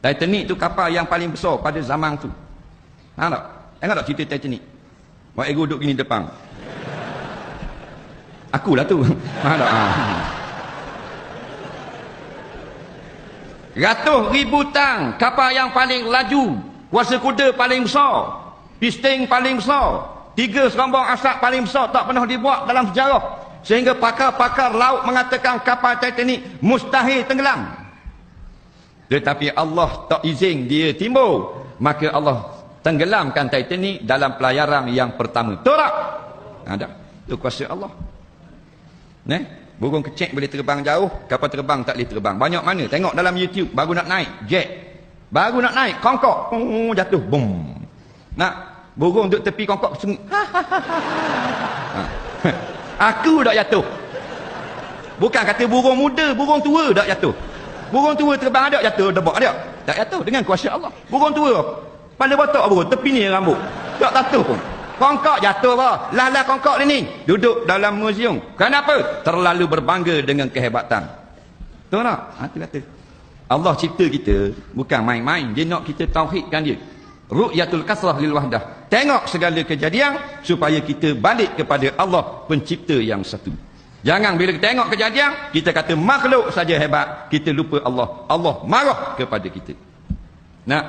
Titanic tu kapal yang paling besar pada zaman tu. Tak? Tengok tak cerita Titanic? Wak Ego duduk gini depan. Akulah tu. Tak? Ratus ribu tang kapal yang paling laju, kuasa kuda paling besar, pisting paling besar, 3 serombong asap paling besar tak pernah dibuat dalam sejarah, sehingga pakar-pakar laut mengatakan kapal Titanic mustahil tenggelam. Tetapi Allah tak izin dia timbul, maka Allah tenggelamkan Titanic dalam pelayaran yang pertama. Betul tak? Ada. Itu kuasa Allah. Burung kecek boleh terbang jauh, kapal terbang tak boleh terbang. Banyak mana? Tengok dalam YouTube, baru nak naik jet, baru nak naik kongkok, jatuh, bum. Nak burung duduk tepi kongkok sengit. Aku dak jatuh. Bukan kata burung muda, burung tua dak jatuh. Burung tua terbang ada jatuh, debak ada. Tak jatuh dengan kuasa Allah. Burung tua pada botak burung, tepi ni rambut. Tak jatuh pun. Kongkok jatuh apa? Lah kongkok ni duduk dalam museum. Kenapa? Terlalu berbangga dengan kehebatan. Betul tak? Itu kata. Allah cipta kita bukan main-main. Dia nak kita tauhidkan dia. Ru'yatul kasrah lil wahdah. Tengok segala kejadian supaya kita balik kepada Allah pencipta yang satu. Jangan bila kita tengok kejadian kita kata makhluk saja hebat, kita lupa Allah. Allah marah kepada kita. Nak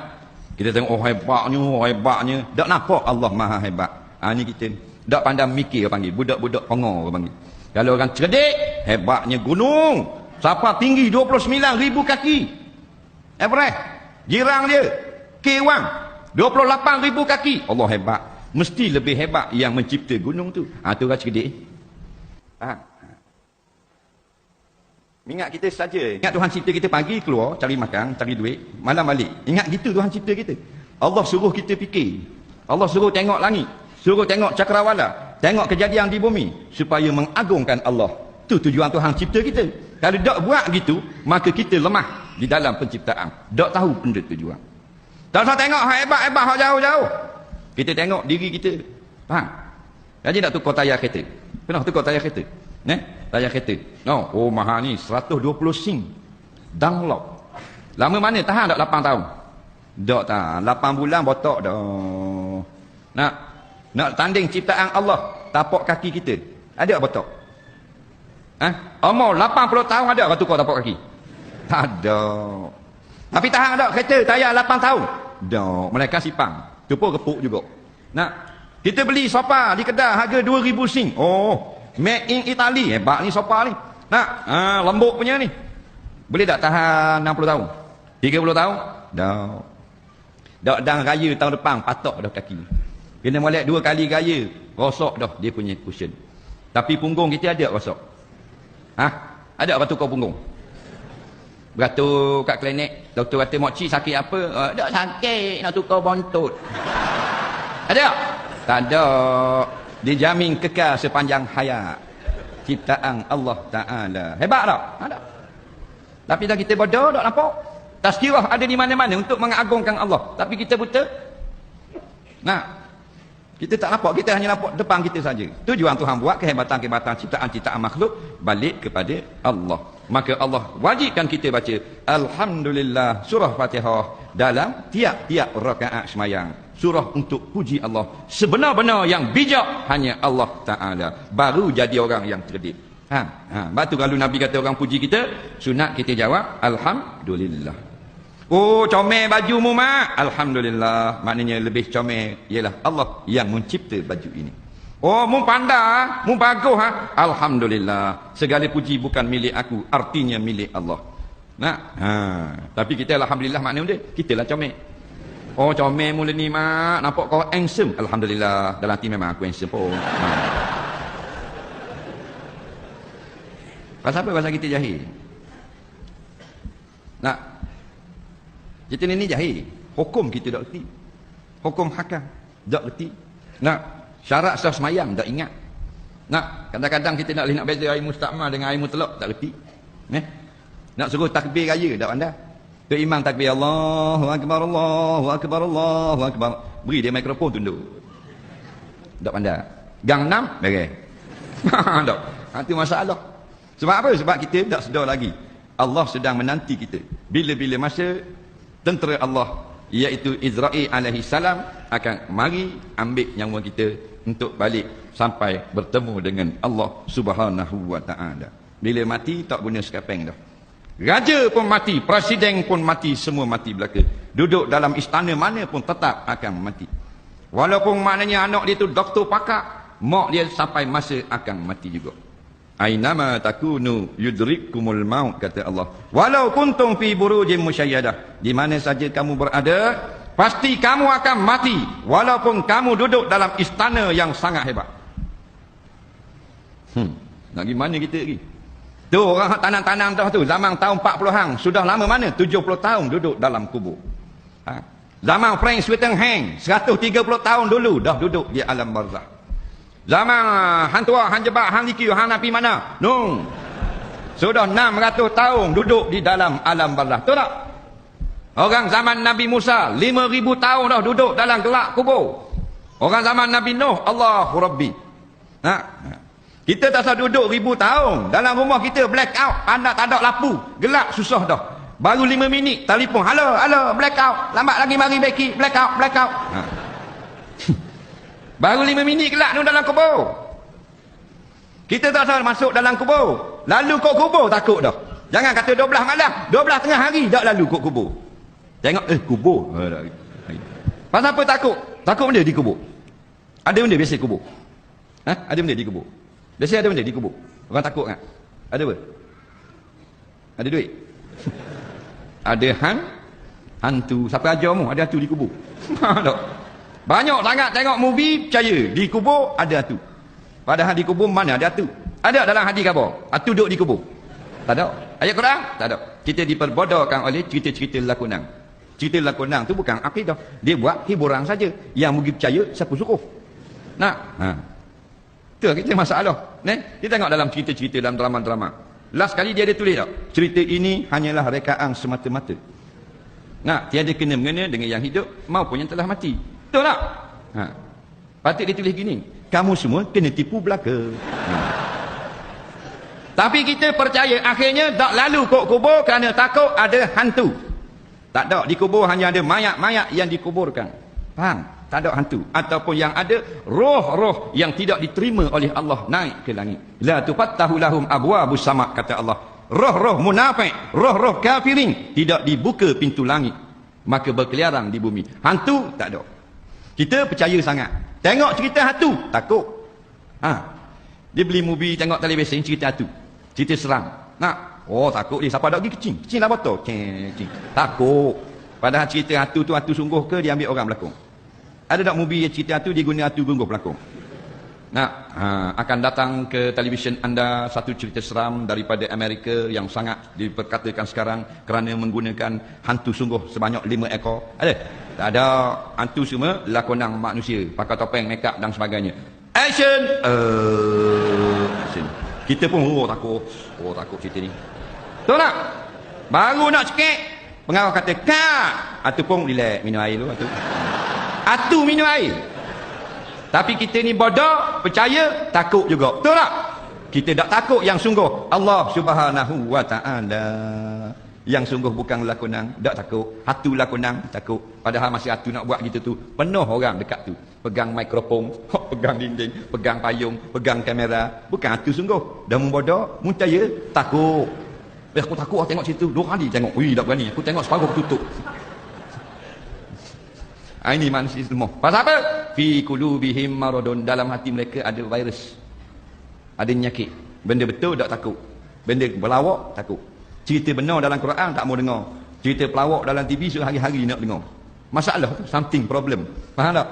kita tengok hebatnya, tak nampak Allah maha hebat. Ni kita tak pandang mikir panggil, budak-budak pengor panggil. Kalau orang cerdik, hebatnya gunung. Siapa tinggi 29,000 kaki. Everest, girang dia, K1, 28,000 kaki. Allah hebat. Mesti lebih hebat yang mencipta gunung tu. Tu orang cerdik. Ingat kita saja. Ingat Tuhan cipta kita pagi keluar, cari makan, cari duit, malam balik. Ingat gitu Tuhan cipta kita. Allah suruh kita fikir. Allah suruh tengok langit. Suruh tengok cakrawala. Tengok kejadian di bumi. Supaya mengagungkan Allah. Itu tujuan Tuhan cipta kita. Kalau tak buat gitu, maka kita lemah di dalam penciptaan. Tak tahu benda tujuan. Tak usah tengok hebat-hebat, jauh-jauh. Kita tengok diri kita. Faham? Jadi nak tukar tayar kereta. Pernah tukar tayar kereta? Tayar kereta. Oh mahal ni 120 sen. Dunlop. Lama mana tahan tak 8 tahun? Tak tahan. 8 bulan botak dah. Nak tanding ciptaan Allah, tapak kaki kita. Ada tak botak? Umur 80 tahun ada orang tukar tapak kaki? Tak ada. Tapi tahan tak kereta tayar 8 tahun? Tak. Mereka sipang. Tu pun repuk juga. Kita beli sofa di kedai harga 2,000 sen. Made in Italy. Hebat ni sofa ni. Lembut punya ni. Boleh tak tahan 60 tahun? 30 tahun? Tak. Dan raya tahun depan patok dah kaki. Kena molek 2 kali raya, rosak dah dia punya cushion. Tapi punggung kita ada rosak. Ada apa tukar punggung? Beratur kat klinik, doktor kata mokcik sakit apa? Tak sakit, nak tukar bontot. Ada? Tak ada. Dijamin kekal sepanjang hayat. Ciptaan Allah Ta'ala. Hebat tak? Ada. Tapi dah kita bodoh, tak nampak. Tazkirah ada di mana-mana untuk mengagungkan Allah. Tapi kita buta. Kita tak nampak. Kita hanya nampak depan kita saja. Tujuan Tuhan buat kehebatan-kehebatan ciptaan-ciptaan makhluk balik kepada Allah. Maka Allah wajibkan kita baca Alhamdulillah surah Fatihah dalam tiap-tiap rakaat semayang. Surah untuk puji Allah. Sebenar-benar yang bijak hanya Allah Ta'ala. Baru jadi orang yang cerdik. Batu kalau Nabi kata orang puji kita, sunat kita jawab Alhamdulillah. Comel bajumu mak. Alhamdulillah. Maknanya lebih comel ialah Allah yang mencipta baju ini. Mu pandai, mu bagus Alhamdulillah. Segala puji bukan milik aku, artinya milik Allah. Tapi kita alhamdulillah maknanya dia, kita lah comel. Comel mula ni mak, nampak kau handsome. Alhamdulillah. Dalam hati memang aku handsome pun. Pasal apa? Pasal kita jahil. Kita ni jahil. Hukum kita tak reti. Hukum hakam tak reti. Syarat sah semayang tak ingat. Kadang-kadang kita nak beza air mustakmal dengan air mutlak tak reti. Nak suruh takbir raya tak pandai. Tu imam takbir Allahu Akbar, Allahu Akbar, Allahu Akbar. Beri dia mikrofon tunduk. Tak pandai. Gang 6 beres. Tak. Itu masalah. Sebab apa? Sebab kita tak sedar lagi. Allah sedang menanti kita. Bila-bila masa tentera Allah, iaitu Israel alaihi salam, akan mari ambil nyawa kita untuk balik sampai bertemu dengan Allah Subhanahu wa taala. Bila mati tak guna sekapeng dah. Raja pun mati, presiden pun mati, semua mati belaka. Duduk dalam istana mana pun tetap akan mati. Walaupun maknanya anak dia tu doktor pakar, mak dia sampai masa akan mati juga. Ainama takunu yudrikkumul maut, kata Allah. Walau kuntum fi burujin musyayyadah, di mana saja kamu berada, pasti kamu akan mati, walaupun kamu duduk dalam istana yang sangat hebat. Nak gimana kita lagi? Tu orang tanam-tanam dah tu, zaman tahun 40-an, sudah lama mana? 70 tahun duduk dalam kubur. Zaman Frank Swettenham 130 tahun dulu dah duduk di alam barzah. Zaman Han Tua, Han Jebat, Han Likiu, Han Napi mana? Nung. Sudah 600 tahun duduk di dalam alam barzah. Betul tak? Orang zaman Nabi Musa 5,000 tahun dah duduk dalam gelap kubur. Orang zaman Nabi Nuh, Allahu Rabbi. Kita tak usah duduk 1000 tahun. Dalam rumah kita black out, anak tak ada lampu, gelap susah dah. Baru 5 minit telefon, halo, halo, black out, lambat lagi mari beki, black out, black out. Baru 5 minit gelap tu dalam kubur. Kita tak usah masuk dalam kubur. Lalu kok kubur takut dah. Jangan kata 12 malam, 12 tengah hari dak lalu kok kubur. Tengok kubur. Pasal apa takut? Takut benda di kubur. Ada benda biasa kubur. Ada benda di kubur. Biasa ada benda di kubur. Orang takut kan? Ada apa? Ada duit? Ada hantu. Siapa ajarmu ada hantu di kubur? Banyak sangat tengok movie percaya di kubur ada hantu. Padahal di kubur mana ada hantu? Ada dalam hadis khabar hantu duduk di kubur? Tak ada. Ayat Quran? Tak ada. Kita diperbodohkan oleh cerita-cerita lakonan. Cerita lakonan tu bukan akidah. Dia buat hiburan saja. Yang mungkin percaya siapa suruh. Tu kita masalah. Kita tengok dalam cerita-cerita dalam drama-drama. Last kali dia ada tulis tak? Cerita ini hanyalah rekaan semata-mata. Tiada kena-mengena dengan yang hidup maupun yang telah mati. Betul tak? Patut dia tulis gini. Kamu semua kena tipu belaka. Tapi kita percaya akhirnya tak lalu kok kubur kerana takut ada hantu. Tak ada. Di kubur hanya ada mayat-mayat yang dikuburkan. Faham? Tak ada hantu. Ataupun yang ada roh-roh yang tidak diterima oleh Allah naik ke langit. La tufattahu lahum abwabus sama', kata Allah. Roh-roh munafik, roh-roh kafirin tidak dibuka pintu langit, maka berkeliaran di bumi. Hantu tak ada. Kita percaya sangat. Tengok cerita hantu takut. Dia beli movie tengok televisi cerita hantu, cerita seram. Takut dia. Siapa ada pergi kecing? Kecing lah botol. Takut. Padahal cerita hantu tu hantu sungguh ke dia ambil orang berlakon? Ada tak movie yang cerita hantu dia guna hantu sungguh berlakon? Akan datang ke televisyen anda satu cerita seram daripada Amerika yang sangat diperkatakan sekarang kerana menggunakan hantu sungguh sebanyak 5 ekor. Ada? Tak ada. Hantu semua lakonan manusia, pakai topeng, make up dan sebagainya. Action! Action. Kita pun takut. Takut cerita ni. Betul tak? Baru nak cekik, pengarah kata kat. Atu pun relax, minum air dulu. Atu minum air. Tapi kita ni bodoh, percaya, takut juga. Betul tak? Kita tak takut yang sungguh. Allah Subhanahu wa taala. Yang sungguh bukan lakonan, tak takut. Hatu lakonan, takut. Padahal masih hatu nak buat gitu tu. Penuh orang dekat tu. Pegang mikrofon, pegang dinding, pegang payung, pegang kamera. Bukan hatu sungguh. Dah membodoh, percaya, takut. Aku takut aku tengok situ. 2 kali tengok. Tak berani. Aku tengok separuh aku tutup. Ini manusia semua. Pasal apa? Fi qulubihim maradun, dalam hati mereka ada virus. Ada penyakit. Benda betul tak takut. Benda berlawak takut. Cerita benar dalam Quran tak mau dengar. Cerita pelawak dalam TV sehari-hari nak dengar. Masalah tu, something problem. Faham tak?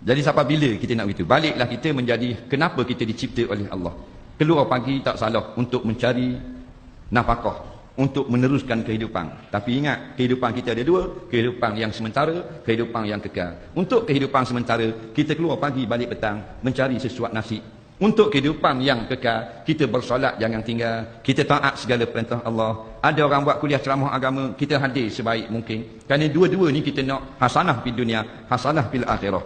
Jadi sampai bila kita nak begitu? Baliklah kita menjadi kenapa kita dicipta oleh Allah. Keluar pagi tak salah untuk mencari nafkah, untuk meneruskan kehidupan. Tapi ingat, kehidupan kita ada 2, kehidupan yang sementara, kehidupan yang kekal. Untuk kehidupan sementara, kita keluar pagi balik petang mencari sesuatu nasib. Untuk kehidupan yang kekal, kita bersolat jangan tinggal, kita taat segala perintah Allah. Ada orang buat kuliah ceramah agama, kita hadir sebaik mungkin. Kerana dua-dua ni kita nak hasanah di dunia, hasanah fil akhirah.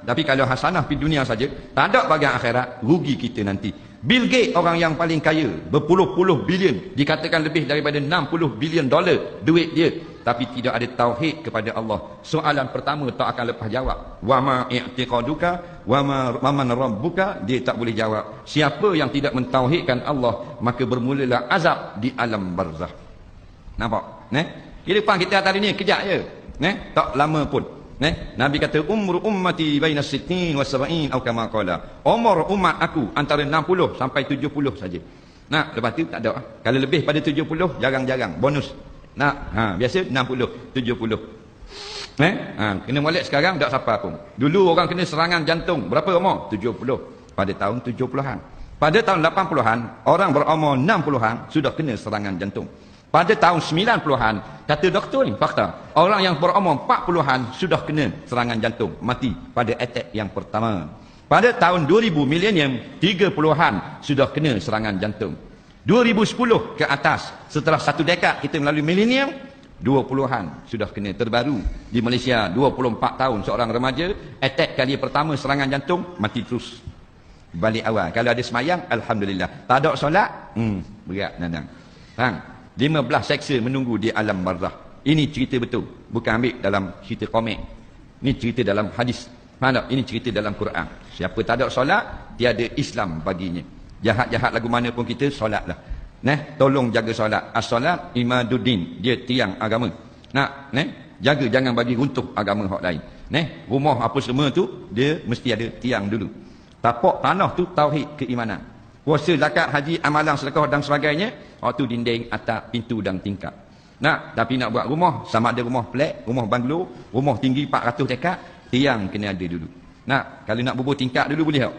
Tapi kalau hasanah di dunia saja, tak ada bagian akhirat, rugi kita nanti. Bill Gates orang yang paling kaya, berpuluh-puluh bilion, dikatakan lebih daripada 60 bilion dolar duit dia, tapi tidak ada tauhid kepada Allah. Soalan pertama tak akan lepas jawab. Wa ma i'tiqaduka wa man rabbuka, dia tak boleh jawab. Siapa yang tidak mentauhidkan Allah, maka bermulalah azab di alam barzakh. Nampak? Kehidupan kita hari ni kejap je. Tak lama pun. Nabi kata umru ummati baina sittin wa sab'in atau kama qala. Umur umat aku antara 60 sampai 70 saja. Lepas tu tak ada. Kalau lebih pada 70 jarang-jarang bonus. Biasa 60, 70. Kena molek sekarang tak siapa pun. Dulu orang kena serangan jantung berapa umur? 70. Pada tahun 70-an. Pada tahun 80-an orang berumur 60-an sudah kena serangan jantung. Pada tahun 90-an, kata doktor ni, fakta, orang yang berumur 40-an sudah kena serangan jantung, mati pada attack yang pertama. Pada tahun 2000 milenium, 30-an sudah kena serangan jantung. 2010 ke atas, setelah satu dekad kita melalui milenium, 20-an sudah kena. Terbaru di Malaysia, 24 tahun seorang remaja, attack kali pertama serangan jantung, mati terus. Balik awal. Kalau ada semayang, Alhamdulillah. Tak ada solat, berat nadang. 15 seksa menunggu di alam barzakh. Ini cerita betul, bukan ambil dalam cerita komik. Ini cerita dalam hadis. Faham tak? Ini cerita dalam Quran. Siapa tak ada solat, tiada Islam baginya. Jahat-jahat lagu mana pun kita solatlah. Tolong jaga solat. As-solat imaduddin, dia tiang agama. Jaga jangan bagi runtuh agama hak lain. Rumah apa semua tu dia mesti ada tiang dulu. Tapak tanah tu tauhid keimanan. Puasa, zakat, haji, amalan, sedekah dan sebagainya, tu dinding, atap, pintu dan tingkap. Tapi nak buat rumah, sama ada rumah flat, rumah banglo, rumah tinggi 400 dekad, tiang kena ada dulu. Kalau nak bubuh tingkap dulu boleh tak?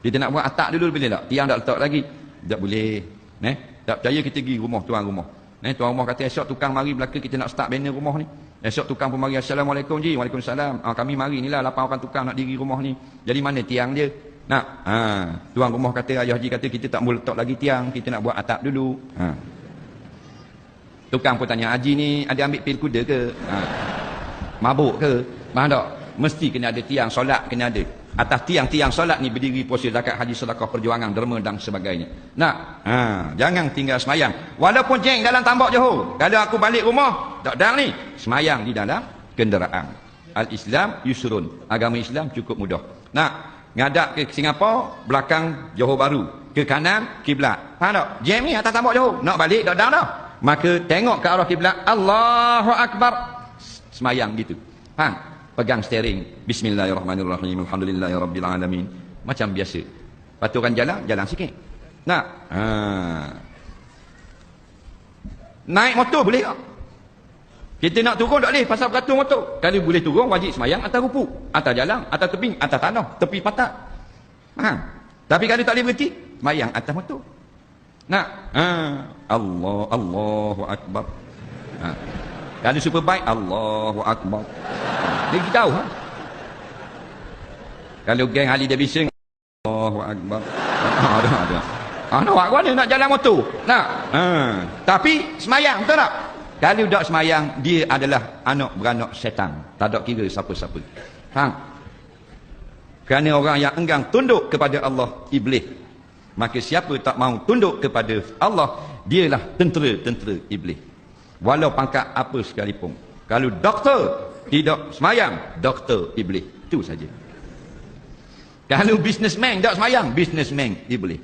Kita nak buat atap dulu boleh tak? Tiang tak letak lagi? Tak boleh. Tak percaya kita pergi rumah tuan rumah. Tuan rumah kata esok tukang mari belakang kita nak start banner rumah ni. Esok tukang pun mari, Assalamualaikum ji. Waalaikumsalam. Kami mari ni lah 8 orang tukang nak diri rumah ni. Jadi mana tiang dia? Tuan rumah kata, ayah haji kata kita tak boleh letak lagi tiang, kita nak buat atap dulu. Tukang pun tanya, haji ni ada ambil pil kuda ke? Mabuk ke? Faham tak? Mesti kena ada tiang, solat kena ada. Atas tiang-tiang solat ni berdiri puasa, zakat, haji, sedekah, perjuangan, derma dan sebagainya. Jangan tinggal semayang. Walaupun jeng dalam tambak Johor, kalau aku balik rumah, tak ada ni, semayang di dalam kenderaan. Al-Islam yusrun. Agama Islam cukup mudah. Ngadap ke Singapura, belakang Johor Baru, ke kanan kiblat. Faham tak? Jam ni atas tambak Johor, nak balik tak dah. Maka tengok ke arah kiblat, Allahu Akbar, semayang gitu. Pegang steering, bismillahirrahmanirrahim, alhamdulillahirabbil alamin, macam biasa. Paturan jalan sikit. Naik motor boleh tak? Kita nak turun tak boleh pasal beratur motor. Kalau boleh turun, wajib semayang atas rupuk, atas jalan, atas tebing, atas tanah, tepi patak. Tapi kalau tak boleh berhenti, semayang atas motor. Allahu Akbar. Kalau superbike, Allahu Akbar. Dia tahu. Kalau geng Harley Davidson, Allahu Akbar. Ada. Nak mana nak jalan motor? Tapi semayang, betul tak? Kalau tak semayang, dia adalah anak beranak setan. Tak ada kira siapa-siapa. Kerana orang yang enggan tunduk kepada Allah, iblis. Maka siapa tak mahu tunduk kepada Allah, dialah tentera-tentera iblis. Walau pangkat apa sekalipun. Kalau doktor tidak semayang, doktor iblis. Itu saja. Kalau businessman tak semayang, businessman iblis.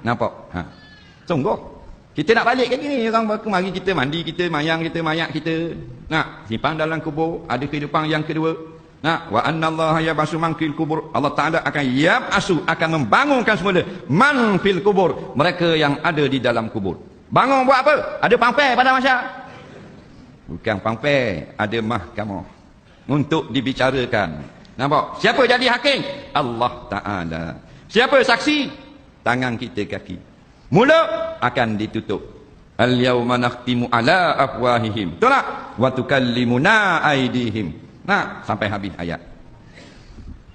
Nampak? Sungguh. Kita nak balik kan ni, orang mari kita mandi, kita mayang, kita mayat kita. Simpan dalam kubur, ada kehidupan yang kedua. Wa annallaha yab'asu man fil kubur. Allah Taala akan yab'asu, akan membangunkan semula man fil kubur, mereka yang ada di dalam kubur. Bangun buat apa? Ada pangpel pada masyarakat. Bukan pangpel, ada mahkamah untuk dibicarakan. Nampak? Siapa jadi hakim? Allah Taala. Siapa saksi? Tangan kita, kaki. Mulut akan ditutup. Al-yawma nakhtimu ala afwahihim. Betul tak? Wa tukallimuna aydihim. Sampai habis ayat.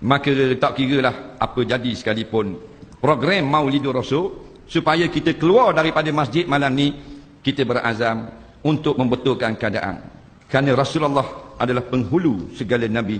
Maka tak kiralah apa jadi sekalipun program Maulidur Rasul, supaya kita keluar daripada masjid malam ni, kita berazam untuk membetulkan keadaan. Kerana Rasulullah adalah penghulu segala nabi.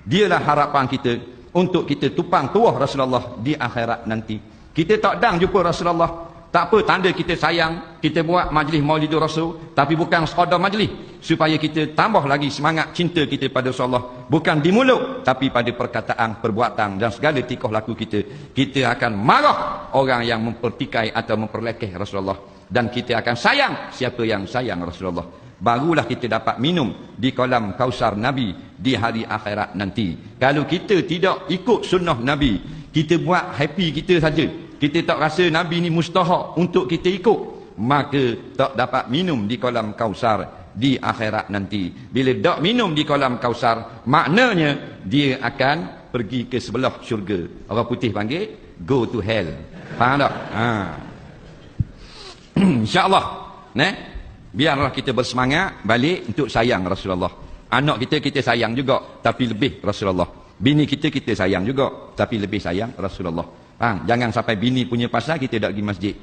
Dialah harapan kita untuk kita tupang tuah Rasulullah di akhirat nanti. Kita tak dang jumpa Rasulullah. Tak apa, tanda kita sayang, kita buat majlis Maulidur Rasul, tapi bukan sekadar majlis, supaya kita tambah lagi semangat cinta kita pada Rasulullah, bukan di mulut, tapi pada perkataan, perbuatan dan segala tingkah laku kita. Kita akan marah orang yang mempertikai atau memperlekeh Rasulullah, dan kita akan sayang siapa yang sayang Rasulullah. Barulah kita dapat minum di kolam Kausar Nabi di hari akhirat nanti. Kalau kita tidak ikut sunnah Nabi, kita buat happy kita saja, kita tak rasa Nabi ni mustahak untuk kita ikut, maka tak dapat minum di kolam Kausar di akhirat nanti. Bila tak minum di kolam Kausar, maknanya dia akan pergi ke sebelah syurga. Orang putih panggil go to hell. Faham tak? InsyaAllah, biarlah kita bersemangat balik untuk sayang Rasulullah. Anak kita sayang juga, tapi lebih Rasulullah. Bini kita sayang juga, tapi lebih sayang Rasulullah. Jangan sampai bini punya pasal kita tak pergi masjid.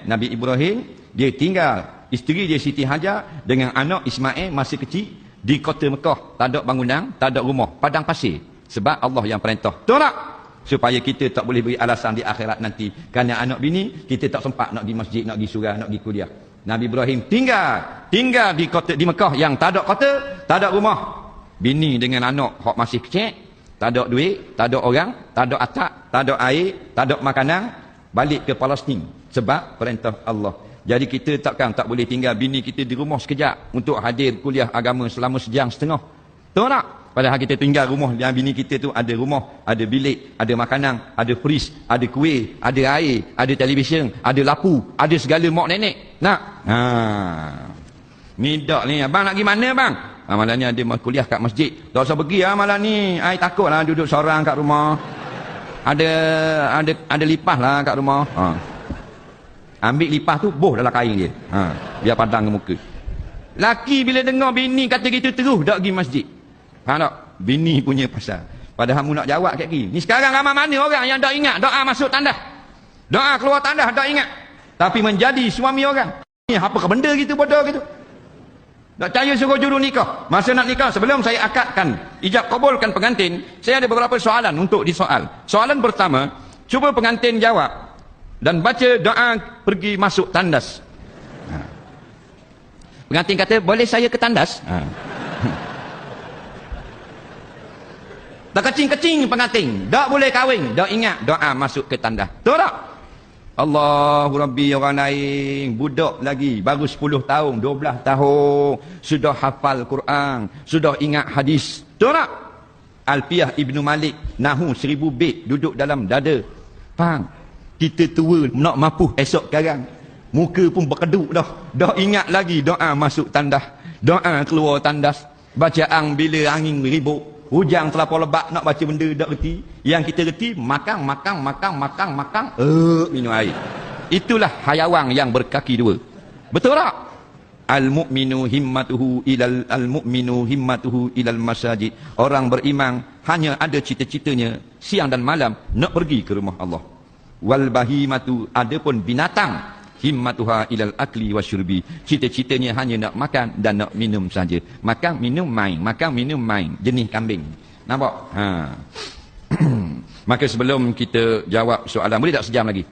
Nabi Ibrahim, dia tinggal isteri dia Siti Hajar dengan anak Ismail masih kecil di kota Mekah. Tak ada bangunan, tak ada rumah, padang pasir. Sebab Allah yang perintah. Tahu tak? Supaya kita tak boleh beri alasan di akhirat nanti. Kerana anak bini, kita tak sempat nak pergi masjid, nak pergi surau, nak pergi kuliah. Nabi Ibrahim tinggal di kota, di Mekah yang tak ada kota, tak ada rumah. Bini dengan anak hak masih kecil, tak ada duit, tak ada orang, tak ada atap, tak ada air, tak ada makanan, balik ke Palestin sebab perintah Allah. Jadi kita tak boleh tinggal bini kita di rumah sekejap untuk hadir kuliah agama selama sejam setengah. Tahu tak? Padahal kita tinggal rumah yang bini kita tu ada rumah, ada bilik, ada makanan, ada fris, ada kuih, ada air, ada televisyen, ada lapu, ada segala mak nenek. Nak? Midak ni, abang nak pergi mana bang? Malam ni ada kuliah kat masjid. Tak usah pergi malam ni. I takutlah duduk seorang kat rumah. Ada lipas lah kat rumah. Ambil lipas tu, boh dalam kain dia. Biar padang ke muka. Laki bila dengar bini kata gitu terus tak pergi masjid. Faham tak? Bini punya pasal. Padahal mu nak jawab kat kiri. Ni sekarang ramai mana orang yang tak ingat doa masuk tandas. Doa keluar tandas tak ingat. Tapi menjadi suami orang. Ni apa benda gitu bodoh gitu. Tak percaya suruh juru nikah. Masa nak nikah, sebelum saya akadkan, ijab kabulkan pengantin, saya ada beberapa soalan untuk disoal. Soalan pertama, cuba pengantin jawab dan baca doa pergi masuk tandas. Pengantin kata, boleh saya ke tandas? Tak kecing-kecing pengantin, tak boleh kahwin, tak ingat doa masuk ke tandas. Tahu tak? Allahu Rabbi, orang lain budak lagi baru 10 tahun 12 tahun sudah hafal Quran, sudah ingat hadis. Tahu tak? Alfiyah Ibnu Malik Nahu 1000 bait duduk dalam dada. Faham? Kita tua nak mampu esok sekarang, muka pun berkeduk dah ingat lagi doa masuk tandas, doa keluar tandas, bacaan bila angin ribut, hujang terlampau lebat, nak baca benda tak reti. Yang kita reti makan, minum air. Itulah hayawan yang berkaki dua. Betul tak? Al-mu'minu himmatuhu ilal masajid. Orang beriman hanya ada cita-citanya siang dan malam nak pergi ke rumah Allah. Wal bahimatu, adapun binatang, himmatuha ilal akli wasyurbi, cita-citanya hanya nak makan dan nak minum saja. Makan minum main, makan minum main, jenis kambing. Nampak? Maka sebelum kita jawab soalan, boleh tak sejam lagi?